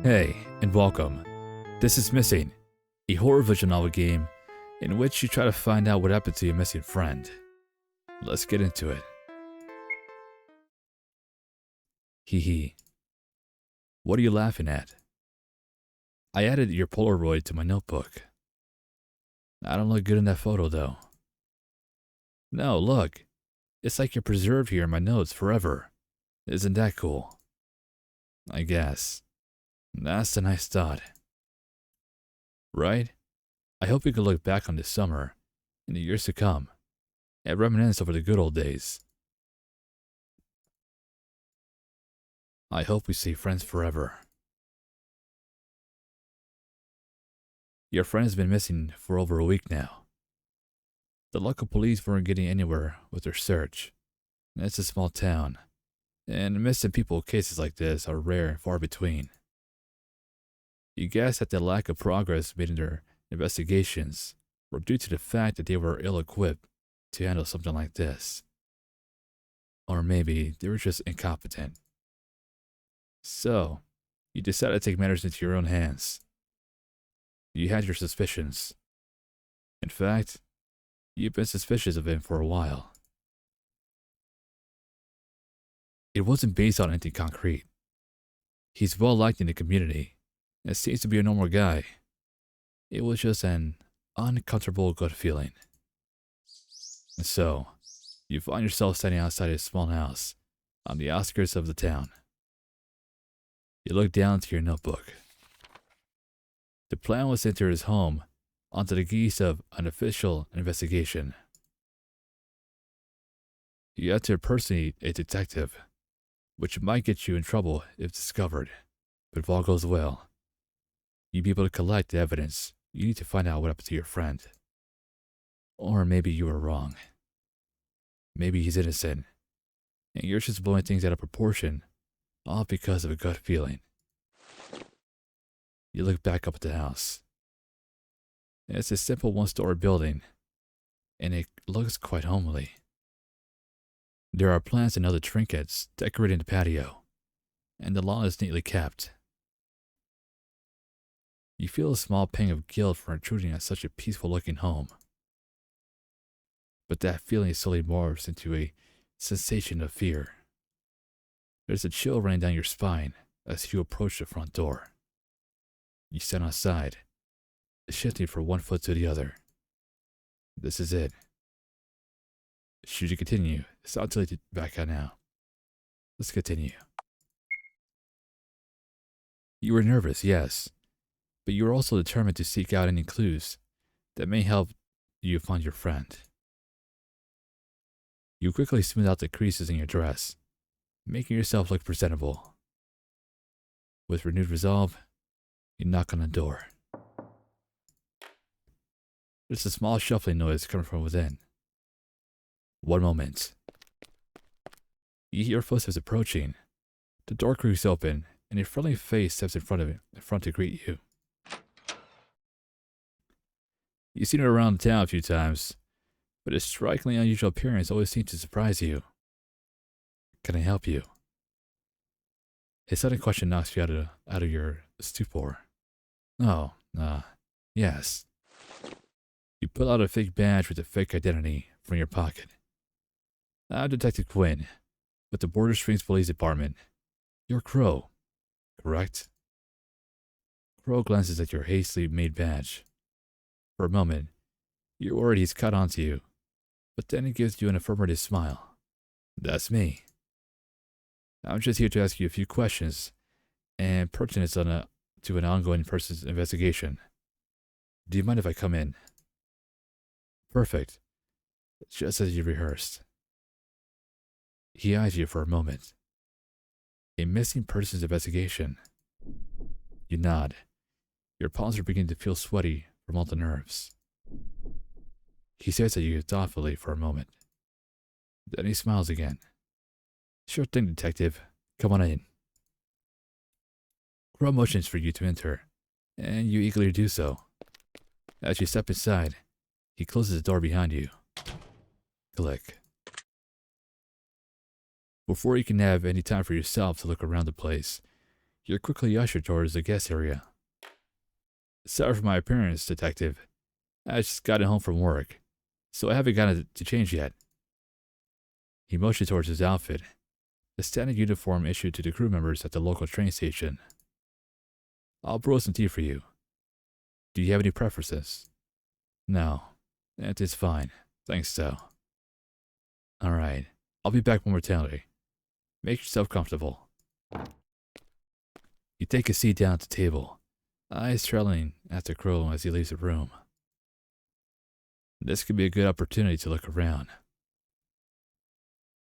Hey, and welcome. This is Missing, a horror visual novel game in which you try to find out what happened to your missing friend. Let's get into it. Hee hee. What are you laughing at? I added your Polaroid to my notebook. I don't look good in that photo though. No, look. It's like you're preserved here in my notes forever. Isn't that cool? I guess. That's a nice thought. Right? I hope you can look back on this summer, in the years to come, and reminisce over the good old days. I hope we stay friends forever. Your friend has been missing for over a week now. The local police weren't getting anywhere with their search. It's a small town, and missing people cases like this are rare and far between. You guess that the lack of progress made in their investigations were due to the fact that they were ill-equipped to handle something like this. Or maybe they were just incompetent. So, you decided to take matters into your own hands. You had your suspicions. In fact, you've been suspicious of him for a while. It wasn't based on anything concrete. He's well liked in the community, and seems to be a normal guy. It was just an uncomfortable gut feeling. And so, you find yourself standing outside his small house, on the outskirts of the town. You look down into your notebook. The plan was to enter his home onto the geese of an official investigation. You have to impersonate a detective, which might get you in trouble if discovered, but if all goes well, you'll be able to collect the evidence you need to find out what happened to your friend. Or maybe you were wrong. Maybe he's innocent, and you're just blowing things out of proportion, all because of a gut feeling. You look back up at the house. It's a simple one-story building, and it looks quite homely. There are plants and other trinkets decorating the patio, and the lawn is neatly kept. You feel a small pang of guilt for intruding on such a peaceful-looking home. But that feeling slowly morphs into a sensation of fear. There's a chill running down your spine as you approach the front door. You stand outside, shifting from one foot to the other. This is it. Should you continue, it's not too late to back out now. Let's continue. You were nervous, yes, but you were also determined to seek out any clues that may help you find your friend. You quickly smooth out the creases in your dress, making yourself look presentable. With renewed resolve, you knock on the door. There's a small shuffling noise coming from within. One moment. You hear footsteps approaching. The door creaks open, and a friendly face steps in front to greet you. You've seen her around town a few times, but his strikingly unusual appearance always seems to surprise you. Can I help you? His sudden question knocks you out of your stupor. Oh, yes. You pull out a fake badge with a fake identity from your pocket. I'm Detective Quinn, with the Border Springs Police Department. You're Crow, correct? Crow glances at your hastily made badge. For a moment, you're worried he's caught on to you, but then he gives you an affirmative smile. That's me. I'm just here to ask you a few questions and pertinent to an ongoing person's investigation. Do you mind if I come in? Perfect. Just as you rehearsed. He eyes you for a moment. A missing persons investigation. You nod. Your palms are beginning to feel sweaty from all the nerves. He stares at you thoughtfully for a moment. Then he smiles again. Sure thing, detective. Come on in. Crow motions for you to enter, and you eagerly do so. As you step inside, he closes the door behind you. Click. Before you can have any time for yourself to look around the place, You're quickly ushered towards the guest area. Sorry for my appearance, detective. I just got home from work, so I haven't gotten to change yet. He motioned towards his outfit, the standard uniform issued to the crew members at the local train station. I'll brew some tea for you. Do you have any preferences? No, that is fine. Thanks, though. Alright, I'll be back momentarily. Make yourself comfortable. You take a seat down at the table, eyes trailing after Crow as he leaves the room. This could be a good opportunity to look around.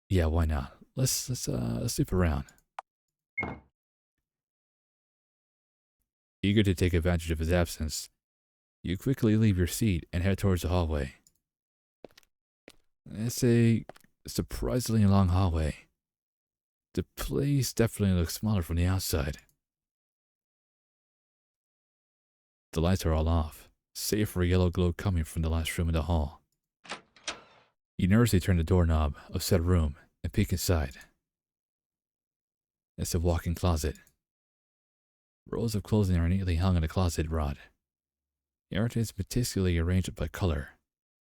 Yeah, why not? Let's snoop around. Eager to take advantage of his absence, you quickly leave your seat and head towards the hallway. It's a surprisingly long hallway. The place definitely looks smaller from the outside. The lights are all off, save for a yellow glow coming from the last room in the hall. You nervously turn the doorknob of said room and peek inside. It's a walk-in closet. Rows of clothing are neatly hung on the closet rod. Everything is meticulously arranged by color: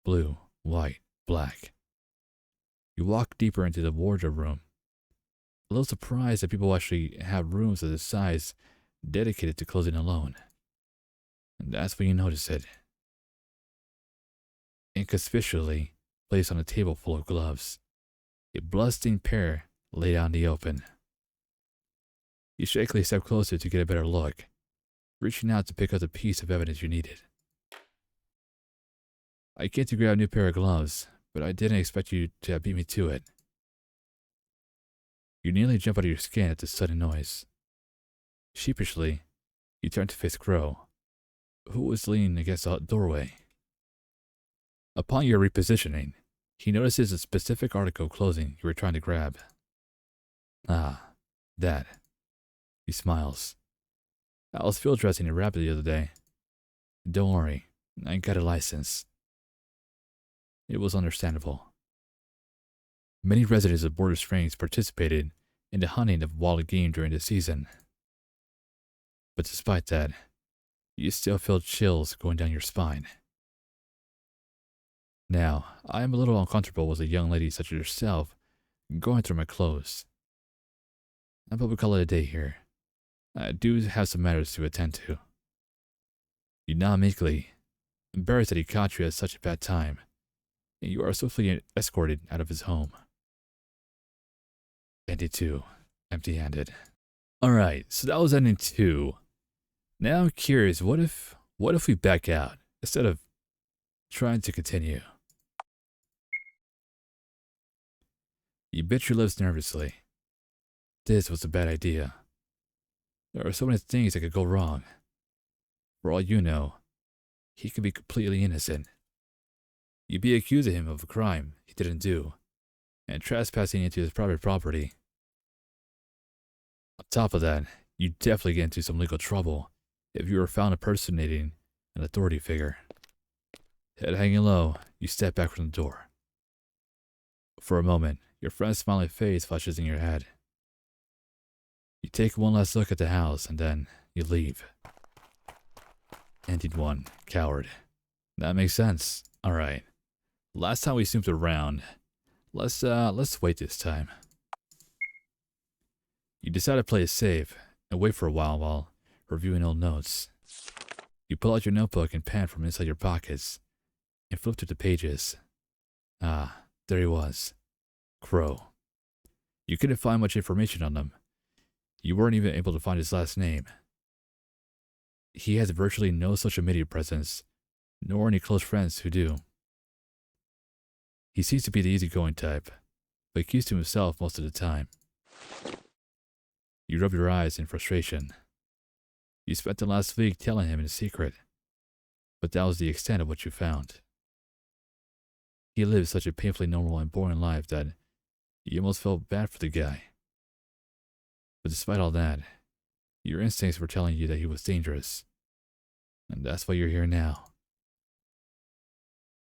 blue, white, black. You walk deeper into the wardrobe room, a little surprised that people actually have rooms of this size dedicated to clothing alone. And that's when you notice it. Inconspicuously placed on a table full of gloves, a bloodstained pair laid out in the open. You shakily step closer to get a better look, reaching out to pick up the piece of evidence you needed. I came to grab a new pair of gloves, but I didn't expect you to have beat me to it. You nearly jump out of your skin at the sudden noise. Sheepishly, you turn to face Crow, who was leaning against the doorway. Upon your repositioning, he notices a specific article of clothing you were trying to grab. Ah, that. He smiles. I was field dressing in Rapid the other day. Don't worry, I got a license. It was understandable. Many residents of Border Springs participated in the hunting of wild game during the season. But despite that, you still feel chills going down your spine. Now, I am a little uncomfortable with a young lady such as yourself going through my clothes. But we'll call it a day here. I do have some matters to attend to. You nod meekly, embarrassed that he caught you at such a bad time, and you are swiftly escorted out of his home. Ending 2, empty-handed. Alright, so that was ending 2. Now I'm curious, what if we back out instead of trying to continue? You bit your lips nervously. This was a bad idea. There are so many things that could go wrong. For all you know, he could be completely innocent. You'd be accusing him of a crime he didn't do, and trespassing into his private property. On top of that, you'd definitely get into some legal trouble if you were found impersonating an authority figure. Head hanging low, you step back from the door. For a moment, your friend's smiling face flashes in your head. You take one last look at the house, and then you leave. Ended 1, coward. That makes sense. Alright. Last time we snooped around. Let's wait this time. You decide to play it safe and wait for a while reviewing old notes. You pull out your notebook and pen from inside your pockets and flip through the pages. Ah, there he was. Crow. You couldn't find much information on him. You weren't even able to find his last name. He has virtually no social media presence, nor any close friends who do. He seems to be the easygoing type, but keeps to himself most of the time. You rub your eyes in frustration. You spent the last week telling him in secret, but that was the extent of what you found. He lived such a painfully normal and boring life that you almost felt bad for the guy. But despite all that, your instincts were telling you that he was dangerous. And that's why you're here now.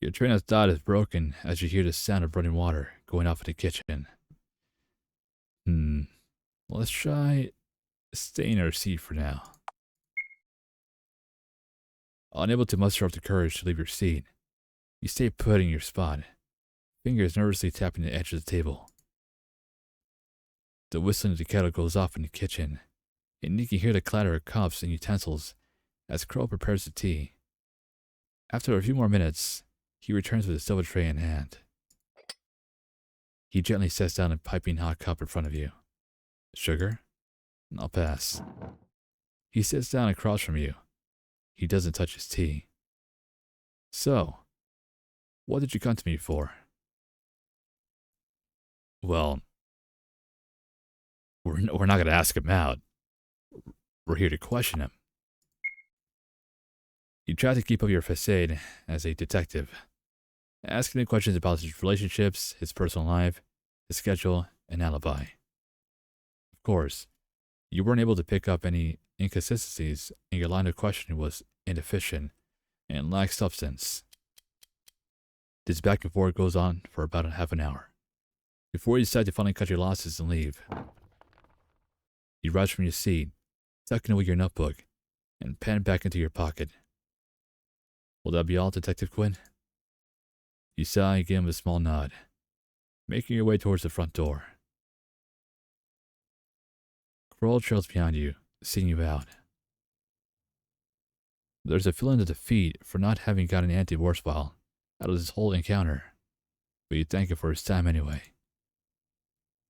Your train of thought is broken as you hear the sound of running water going off in the kitchen. Let's try stay in our seat for now. Unable to muster up the courage to leave your seat, you stay put in your spot, fingers nervously tapping the edge of the table. The whistling of the kettle goes off in the kitchen, and you can hear the clatter of cups and utensils as Crow prepares the tea. After a few more minutes, he returns with a silver tray in hand. He gently sets down a piping hot cup in front of you. Sugar? I'll pass. He sits down across from you. He doesn't touch his tea. So, what did you come to me for? Well, we're not going to ask him out. We're here to question him. You try to keep up your facade as a detective, asking him questions about his relationships, his personal life, his schedule, and alibi. Of course, you weren't able to pick up any inconsistencies, and your line of questioning was inefficient and lacked substance. This back and forth goes on for about a half an hour, before you decide to finally cut your losses and leave. You rise from your seat, tucking away your notebook, and pen back into your pocket. Will that be all, Detective Quinn? You sigh and give him a small nod, making your way towards the front door. Kroll trails behind you, seeing you out. There's a feeling of defeat for not having gotten Andy Worsfold out of this whole encounter, but you thank him for his time anyway.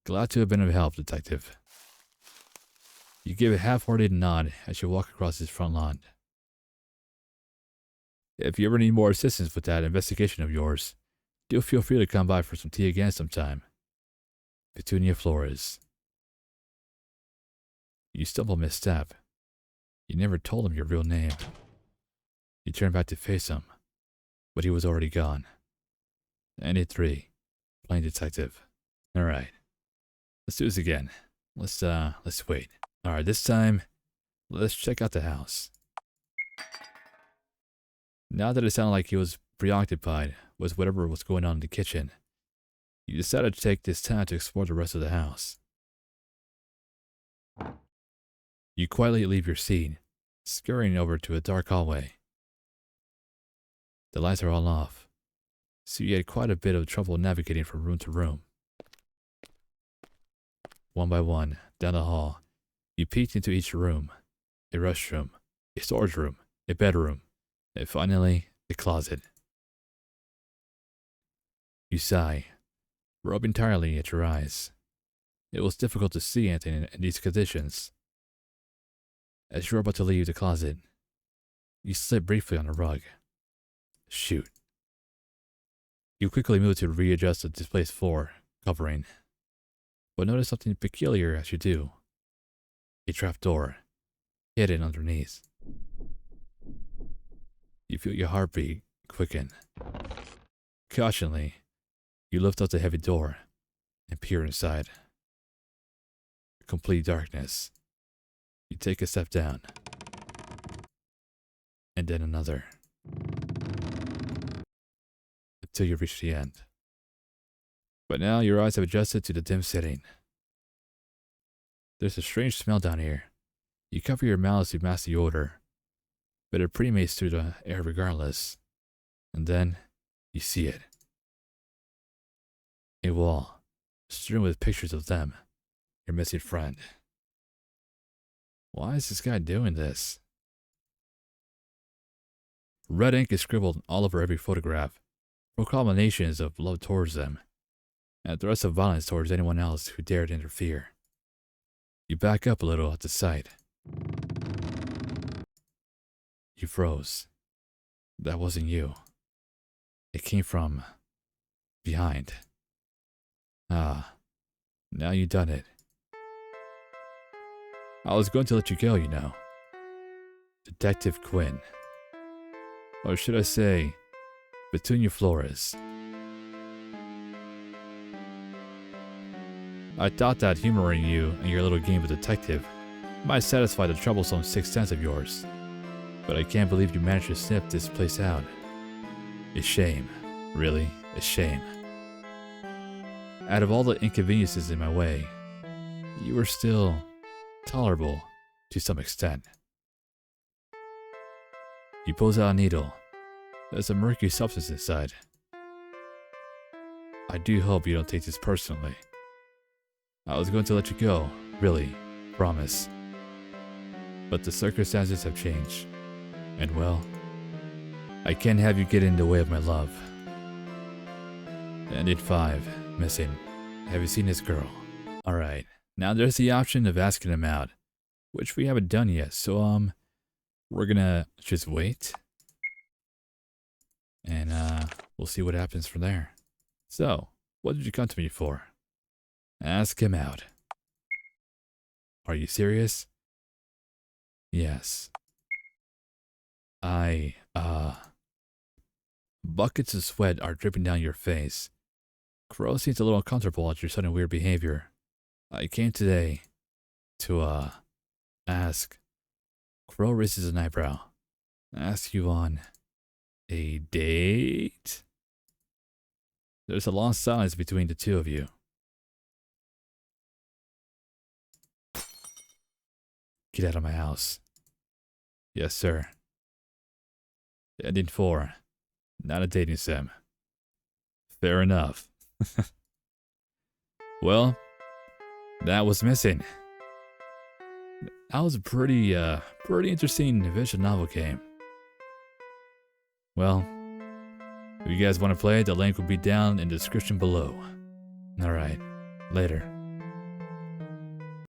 Glad to have been of help, Detective. You give a half-hearted nod as you walk across his front lawn. If you ever need more assistance with that investigation of yours, do feel free to come by for some tea again sometime. Petunia Flores. You stumble misstep. You never told him your real name. You turn back to face him, but he was already gone. Andy 3, plain detective. Alright, let's do this again. Let's wait. Alright, this time, let's check out the house. Now that it sounded like he was preoccupied with whatever was going on in the kitchen, you decided to take this time to explore the rest of the house. You quietly leave your seat, scurrying over to a dark hallway. The lights are all off, so you had quite a bit of trouble navigating from room to room. One by one, down the hall, you peeked into each room. A restroom, a storage room, a bedroom, and finally, a closet. You sigh, rubbing tiredly at your eyes. It was difficult to see anything in these conditions. As you were about to leave the closet, you slip briefly on the rug. Shoot. You quickly move to readjust the displaced floor covering, but notice something peculiar as you do. A trapdoor, hidden underneath. You feel your heartbeat quicken. Cautiously, you lift up the heavy door and peer inside. Complete darkness. You take a step down, and then another, until you reach the end. But now your eyes have adjusted to the dim setting. There's a strange smell down here. You cover your mouths to mask the odor, but it permeates through the air regardless. And then, you see it. A wall, strewn with pictures of them, your missing friend. Why is this guy doing this? Red ink is scribbled all over every photograph, proclamations of love towards them, and threats of violence towards anyone else who dared interfere. You back up a little at the sight. You froze. That wasn't you. It came from behind. Ah, now you've done it. I was going to let you go, you know. Detective Quinn. Or should I say, Petunia Flores. I thought that humoring you in your little game of detective might satisfy the troublesome sixth sense of yours. But I can't believe you managed to sniff this place out. A shame. Really, a shame. Out of all the inconveniences in my way, you were still tolerable to some extent. He pulls out a needle. There's a murky substance inside. I do hope you don't take this personally. I was going to let you go, really, promise. But the circumstances have changed. And well, I can't have you get in the way of my love. And in 5, missing. Have you seen this girl? Alright, now there's the option of asking him out, which we haven't done yet, so we're gonna just wait. And we'll see what happens from there. So, what did you come to me for? Ask him out. Are you serious? Yes. Buckets of sweat are dripping down your face. Crow seems a little uncomfortable at your sudden weird behavior. I came today to, ask. Crow raises an eyebrow. Ask you on a date? There's a long silence between the two of you. Get out of my house. Yes, sir. Ending 4. Not a dating sim. Fair enough. Well, that was missing. That was a pretty interesting visual novel game. Well, if you guys want to play it, the link will be down in the description below. Alright, later.